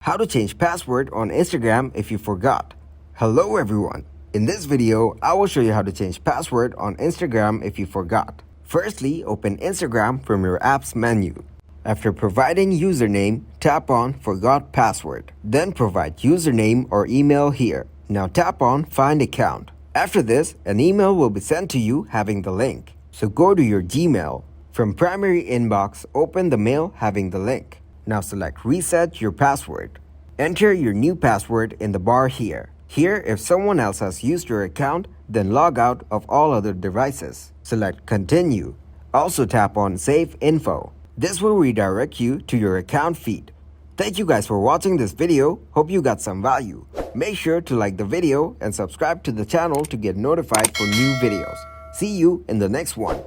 How to change password on Instagram if you forgot. Hello everyone. In this video, I will show you how to change password on Instagram if you forgot. Firstly, open Instagram from your app's menu. After providing username, tap on Forgot Password. Then provide username or email here. Now tap on Find Account. After this, an email will be sent to you having the link. So go to your Gmail. From primary inbox, open the mail having the link. Now select Reset your password. Enter your new password in the bar here. Here, if someone else has used your account, then log out of all other devices. Select Continue. Also tap on Save Info. This will redirect you to your account feed. Thank you guys for watching this video. Hope you got some value. Make sure to like the video and subscribe to the channel to get notified for new videos. See you in the next one.